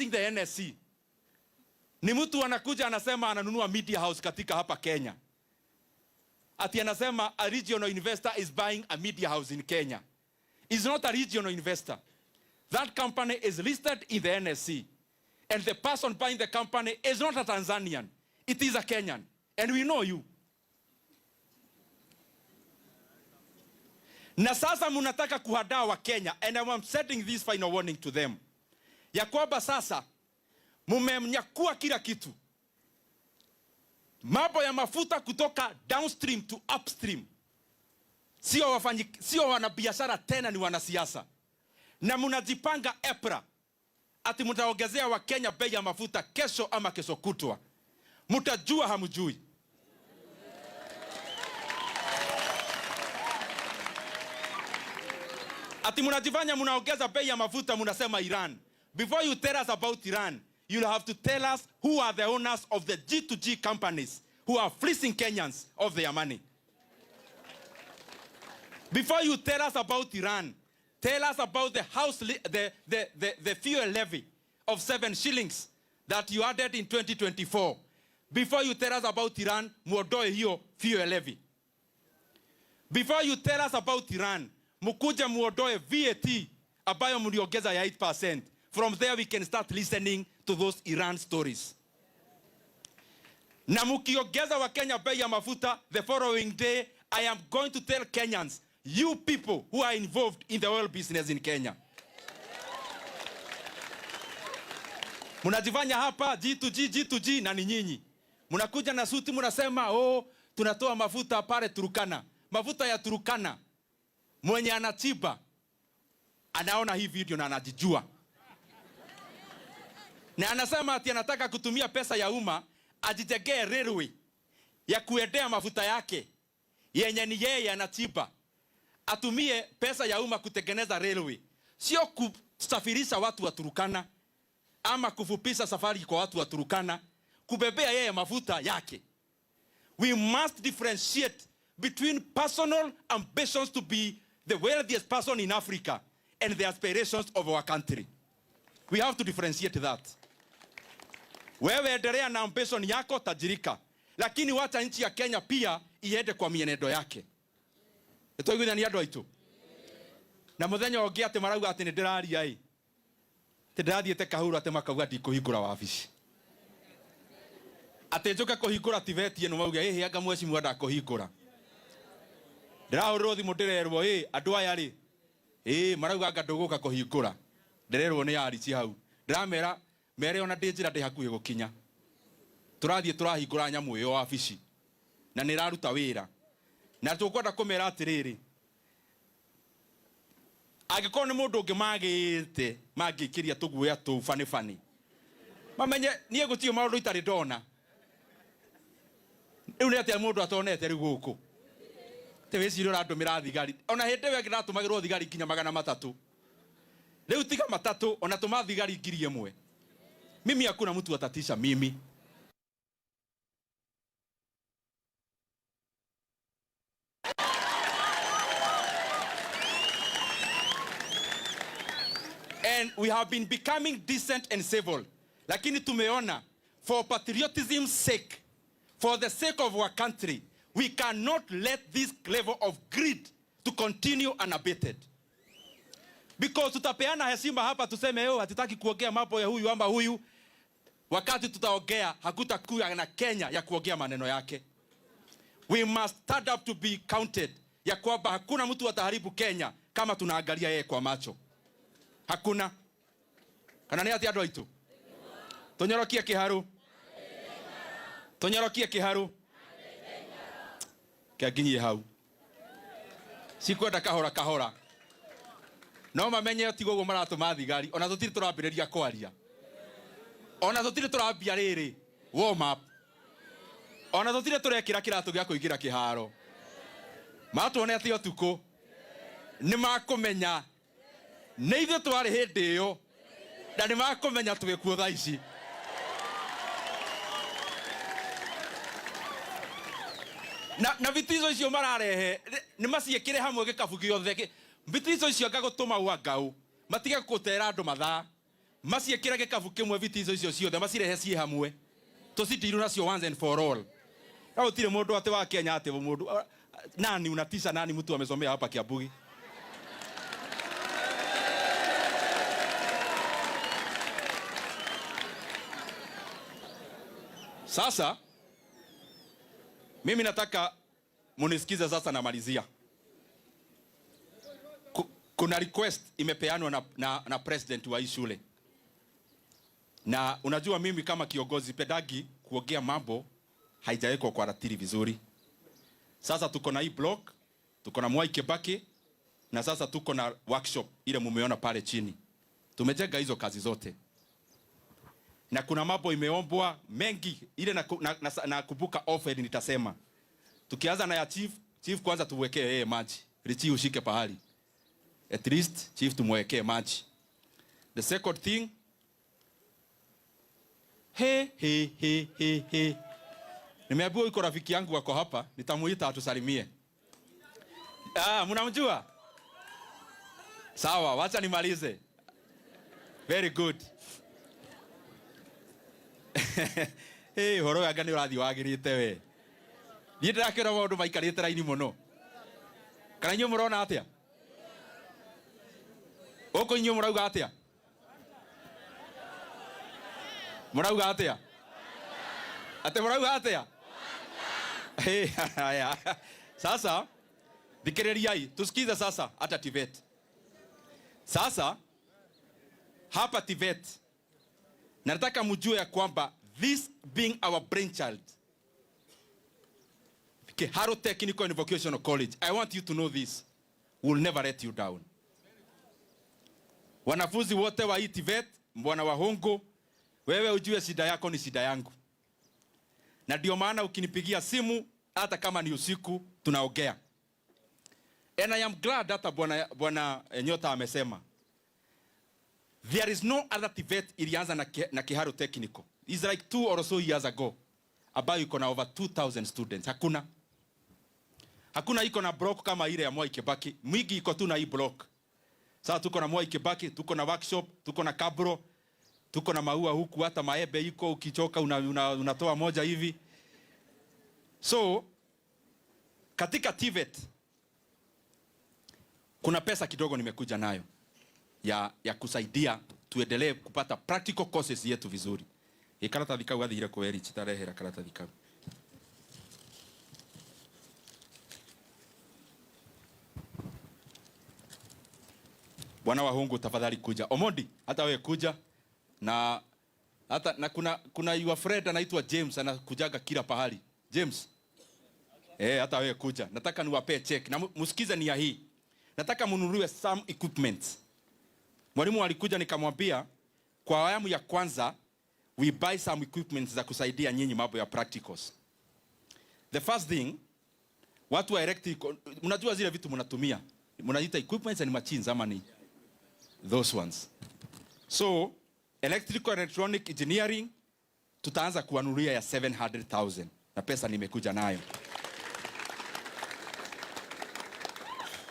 the NSC. Ni mtu anakuja anasema ananunua media house katika hapa Kenya. Ati anasema a regional investor is buying a media house in Kenya. It's not a regional investor. That company is listed in the NSC. And the person buying the company is not a Tanzanian. It is a Kenyan. And we know you. Na sasa munataka kuhadaa wa Kenya. And I'm setting this final warning to them. Ya kwamba sasa mumemnyakua kila kitu. Mambo ya mafuta kutoka downstream to upstream. Sio wanabiashara tena, ni wanasiasa. Na munajipanga EPRA ati mutaongezea wa Kenya bei ya mafuta kesho ama kesho kutwa. Mutajua hamjui. Ati munajifanya munaongeza bei ya mafuta, munasema Iran. Before you tell us about Iran, you'll have to tell us who are the owners of the G2G companies who are fleecing Kenyans of their money. Before you tell us about Iran, tell us about the fuel levy of 7 shillings that you added in 2024. Before you tell us about Iran, muondoe hiyo fuel levy. Before you tell us about Iran, mukuje muondoe VAT ambayo mliongeza ya 8%. From there we can start listening to those Iran stories. Na mukiongeza wa Kenya bei ya mafuta, the following day I am going to tell Kenyans, you people who are involved in the oil business in Kenya. Munajifanya hapa G2G na ni nyinyi. Munakuja na suti munasema tunatoa mafuta pale Turkana. Mafuta ya Turkana. Mwenye anatiba anaona hii video na anajijua. Na anasema ati anataka kutumia pesa ya umma ajijengee railway ya kuendea mafuta yake yenye ni yeye anatiba. Atumie pesa ya umma kutengeneza railway, sio kusafirisha watu wa Turkana ama kufupisha safari kwa watu wa Turkana, kubebea yeye mafuta yake. We must differentiate between personal ambitions to be the wealthiest person in Africa and the aspirations of our country. We have to differentiate that. Wewe endelea na ambition yako, tajirika, lakini wacha nchi ya Kenya pia iende kwa mienendo yake. Etoigunya ni andu aitu. Na muthenya ongi ati marauga ati ndiraria ndirathiete kahuru ati makauga ndikuhingura wabici. Ati njoka kuhingura tiveti eno mauga anga mweci mwenda kuhingura. Ndirahurwo thimu ndirerwo andu aya ri marauga anga nduguka kuhingura. Ndirerwo ni arici hau. Ndiramera mere ona ndinjira ndi hakuhi gukinya. Turathie turahingura nyamu iyo wabici. Na niraruta wira. Na tukwenda kumera atiriri. Agiko ni mundu ngimagite magikiria tuguya tu fani. Mamenye nie gutio maundu itari ndona. Riu ni atia mundu atonete riu guku. Te weciri urandumira thigari. Ona hinde we ngiratumagirwo thigari kinya 300. Riu tiga 3 ona tuma thigari 1000. Mimi hakuna mtu atatisha mimi. And we have been becoming decent and civil. Lakini tumeona, for patriotism's sake, for the sake of our country, we cannot let this level of greed to continue unabated. Because tutapeana heshima hapa tuseme hatutaki kuongea mambo ya huyu ama huyu, wakati tutaongea hakutakuwa na Kenya ya kuongea maneno yake. We must stand up to be counted, ya kwamba hakuna mtu ataharibu Kenya kama tunaangalia yeye kwa macho. Hakuna. Kana ni ati andu aitu. Tonyorokie kiharu. Tonyorokie kiharu. Kaginyie hau. Sikwenda kahora. No mamenye ti gogo maratuma thigari, ona tutiri turambiriria kwaria. Ona tutiri turambia riri warm up. Ona tutiri turekira kiratu gya kuigira kiharo. Matuone ati otuko. Ni makumenya. Neither twari hindi iyo. Na ni makumenya twikuo thaa ici. Na vitizo icio mararehe ni maciekire hamwe gikabu giothe. Vitizo icio ngagutuma wa ngau matige gutera andu mathaa maciekirage kabu kimwe viti icio ciothe macirehe cie hamwe tucitiru nacio once and for all. Au tire mundu ate wa Kenya ate mundu nani unatisha nani mtu amesomea hapa Kiambu. Sasa mimi nataka munisikize sasa, namalizia. Kuna request imepeanwa na president wa hii shule. Na unajua mimi kama kiongozi pedagi kuongea mambo haijawekwa kwa ratili vizuri. Sasa tuko na hii block, tuko na Mwai Kibaki, na sasa tuko na workshop ile mumeona pale chini. Tumejenga hizo kazi zote. Na kuna mambo imeombwa mengi ile na kubuka offer nitasema. Tukianza na ya chief kwanza tuwekee yeye maji. Richi ushike pahali. At least chief tumwekee maji. The second thing, nimeambiwa yuko rafiki yangu wako hapa, nitamuita atusalimie. Mnamjua? Sawa, wacha nimalize. Very good. Horo yanga ni urathi wagirite we. Ni ndirakira maundu maikarite raini muno. Kana nyu murona atia? Oko nyu murauga atia? Murauga atia? Ate murauga atia? Haya. Sasa dikireriai tusikize sasa hata TVET. Sasa hapa TVET nataka mjue ya kwamba this being our brainchild, Kiharu Technical and Vocational College, I want you to know this, will never let you down. Wanafunzi wote wa TVET, mbwana wa hongo, wewe ujue shida yako ni shida yangu. Na ndio maana ukinipigia simu hata kama ni usiku tunaongea. And I am glad that bwana Nyota amesema there is no other TVET ilianza na Kiharu Technical. It's like 2 or so years ago. Ambayo iko na over 2,000 students. Hakuna iko na block kama ile ya Mwai Kibaki. Mwigi iko tu na hii block. Sasa tuko na Mwai Kibaki, tuko na workshop, tuko na Kabro, tuko na maua huku, hata maembe iko, ukichoka unatoa moja hivi. So katika TVET kuna pesa kidogo nimekuja nayo ya kusaidia tuendelee kupata practical courses yetu vizuri. Ikarata thikau gathire kweri chitarehera karata thikau. Bwana wa hongo tafadhali kuja. Omondi hata wewe kuja, na hata na kuna your friend anaitwa James anakujaga kila pahali. James. Hata wewe kuja. Nataka niwape check na msikize ni ya hii. Nataka mnunulie some equipment. Mwalimu alikuja nikamwambia kwa awamu ya kwanza we buy some equipment za kusaidia nyinyi mambo ya practicals. The first thing, watu wa electrical, mnajua zile vitu mnatumia. Mnaita equipments and machines ama ni those ones. So, electrical and electronic engineering tutaanza kuwanunulia ya 700,000 na pesa nimekuja nayo.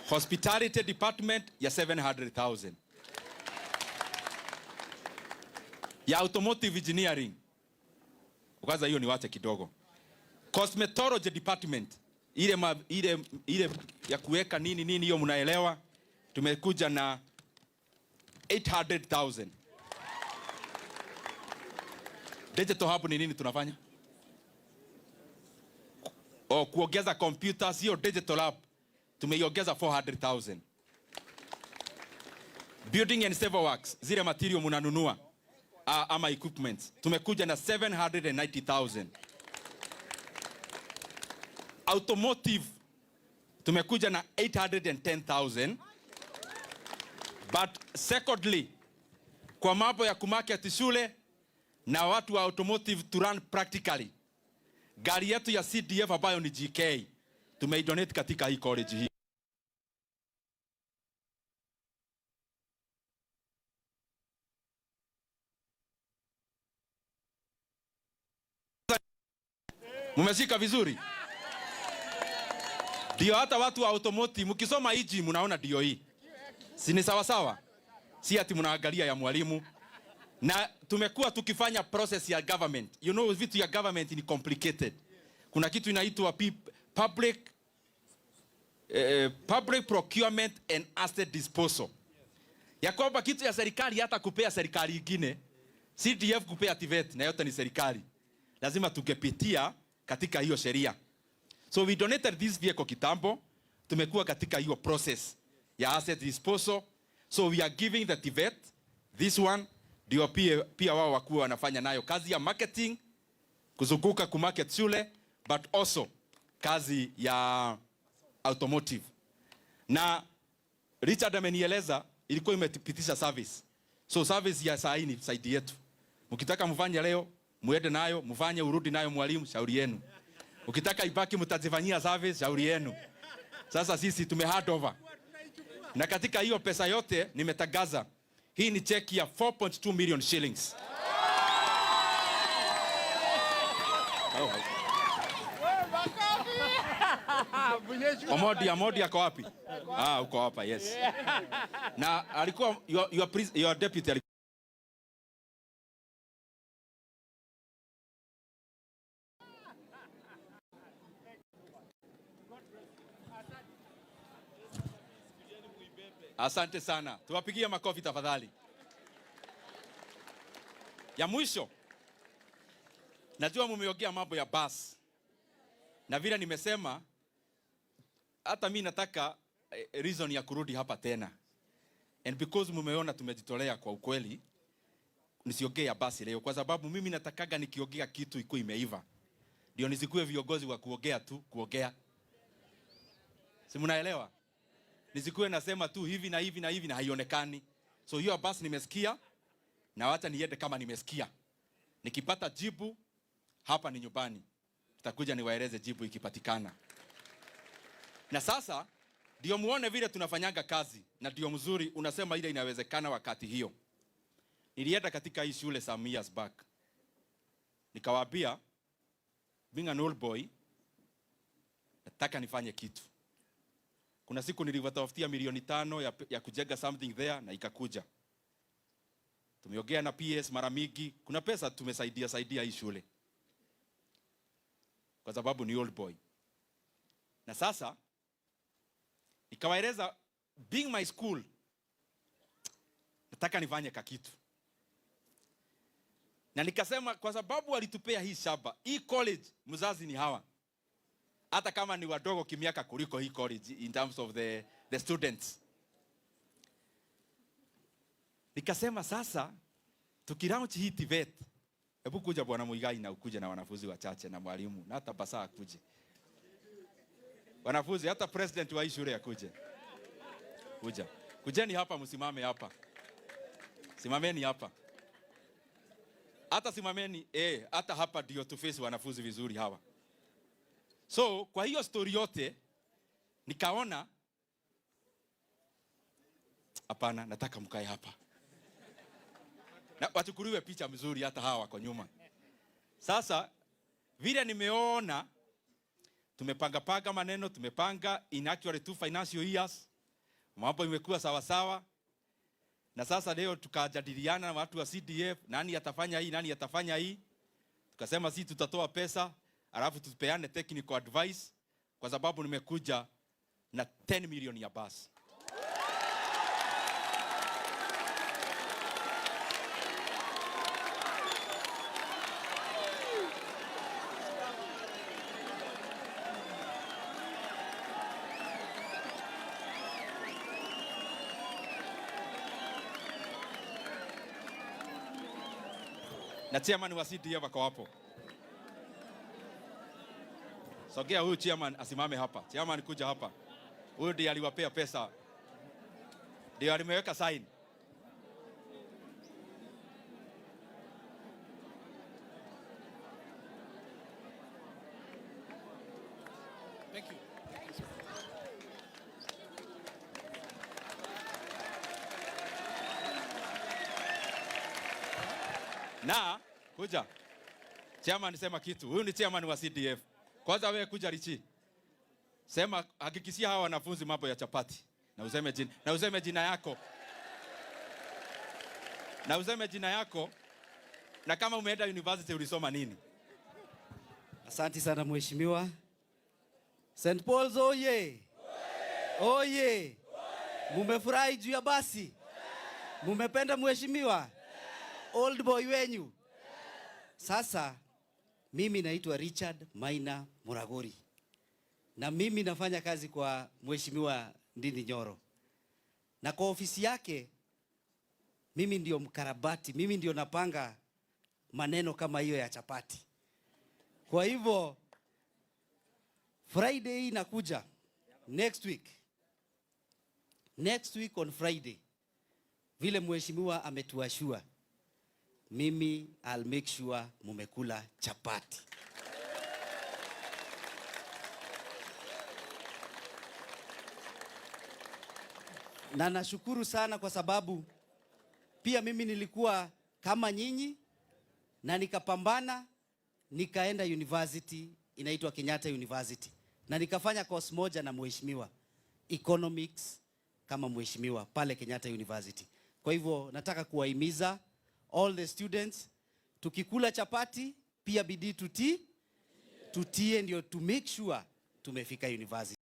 Hospitality department ya 700,000. Ya automotive engineering. Kwanza hiyo niwache kidogo. Cosmetology department ile ya kuweka nini hiyo mnaelewa, tumekuja na 800,000. Digital hub ni nini tunafanya? Kuongeza computers, hiyo digital hub tumeiongeza 400,000. Building and civil works, zile material mnanunua ama equipments, tumekuja na 790,000. Automotive tumekuja na 810,000. But secondly, kwa mambo ya kumarket shule na watu wa automotive to run practically, gari yetu ya CDF ambayo ni GK tumeidonate katika hii college hii. Mumeshika vizuri? Ndio hata watu wa automotive mkisoma hiji mnaona ndio hii. Si ni sawa sawa? Si ati mnaangalia ya mwalimu. Na tumekuwa tukifanya process ya government. You know, vitu ya government ni complicated. Kuna kitu inaitwa public procurement and asset disposal. Ya kwamba kitu ya serikali hata kupea serikali ingine, CDF kupea TVET na yote ni serikali. Lazima tungepitia katika hiyo sheria. So we donated this vehicle kitambo. Tumekuwa katika hiyo process ya asset disposal. So we are giving the TVET, this one, ndio pia wao wakuwa wanafanya nayo kazi ya marketing, kuzunguka kumarket shule, but also kazi ya automotive. Na Richard amenieleza ilikuwa imepitisha service. So service ya saa hii ni saidi yetu. Mkitaka mfanye leo, muende nayo, mfanye urudi nayo mwalimu, shauri yenu. Ukitaka ibaki mtazifanyia service, shauri yenu. Sasa sisi tume hand over. Na katika hiyo pesa yote nimetangaza, hii ni cheki ya 4.2 million shillings. Omodi ako wapi? Uko hapa, yes. Na alikuwa your deputy alikuwa. Asante sana. Tuwapigie makofi tafadhali. Ya mwisho, najua mumeongea mambo ya bus. Na vile nimesema, hata mimi nataka reason ya kurudi hapa tena. And because mumeona tumejitolea kwa ukweli, nisiongee ya basi leo. Kwa sababu mimi natakaga nikiongea kitu ikuwe imeiva. Ndio nisikue viongozi wa kuongea tu, kuongea. Si mnaelewa? Nisikue nasema tu hivi na hivi na hivi na haionekani. So hiyo basi nimesikia, na wacha niende kama nimesikia. Nikipata jibu, hapa ni nyumbani. Tutakuja niwaeleze jibu ikipatikana. Na sasa ndio muone vile tunafanyanga kazi, na ndio mzuri unasema ile inawezekana wakati hiyo. Nilienda katika hii shule some years back. Nikawaambia, being an old boy, nataka nifanye kitu. Kuna siku niliwatafutia milioni 5 ya kujenga something there na ikakuja. Tumeongea na PS mara mingi, kuna pesa tumesaidia hii shule. Kwa sababu ni old boy. Na sasa nikawaeleza, being my school, nataka nifanye kitu. Na nikasema kwa sababu walitupea hii shamba, hii college mzazi ni hawa. Hata kama ni wadogo kimiaka kuliko hii college in terms of the students. Nikasema sasa tukilaunch hii TVET, hebu kuja bwana Muigai na ukuje na wanafunzi wachache na mwalimu na hata basa akuje. Wanafunzi hata president wa hii shule akuje. Kujeni hapa, msimame hapa. Simameni hapa. Hata simameni, hata hapa ndio tu face wanafunzi vizuri hawa. So, kwa hiyo story yote, nikaona, hapana, nataka mkae hapa. Na wachukuliwe picha mzuri hata hawa wako nyuma. Sasa, vile nimeona, tumepanga maneno, tumepanga in actually 2 financial years. Mambo imekuwa sawa sawa. Na sasa leo tukajadiliana na watu wa CDF, nani atafanya hii, nani atafanya hii. Tukasema sisi tutatoa pesa, alafu tupeane technical advice, kwa sababu nimekuja na 10 million ya bus. Na chairman wa CDF wako hapo. Sogea huyu chairman asimame hapa. Chairman kuja hapa. Huyu ndiye aliwapea pesa. Ndiye alimeweka sign. Thank you. Na kuja. Chairman sema kitu. Huyu ni chairman wa CDF. Kwanza wewe kuja Richi. Sema hakikishia hawa wanafunzi mambo ya chapati. Na useme jina yako. na useme jina yako na kama umeenda university ulisoma nini. Asante sana mheshimiwa. St. Paul's oye! Oye! Mumefurahi juu ya basi? Mumependa mheshimiwa? Old boy wenyu? Sasa mimi naitwa Richard Maina Muragori. Na mimi nafanya kazi kwa mheshimiwa Ndindi Nyoro. Na kwa ofisi yake mimi ndio mkarabati, mimi ndio napanga maneno kama hiyo ya chapati. Kwa hivyo Friday hii inakuja next week on Friday, vile mheshimiwa ametuashua, mimi I'll make sure mumekula chapati. Na nashukuru sana kwa sababu pia mimi nilikuwa kama nyinyi na nikapambana, nikaenda university inaitwa Kenyatta University na nikafanya course moja na mheshimiwa economics kama mheshimiwa pale Kenyatta University. Kwa hivyo nataka kuwahimiza all the students, tukikula chapati pia bidii tutie ndio to make sure tumefika university.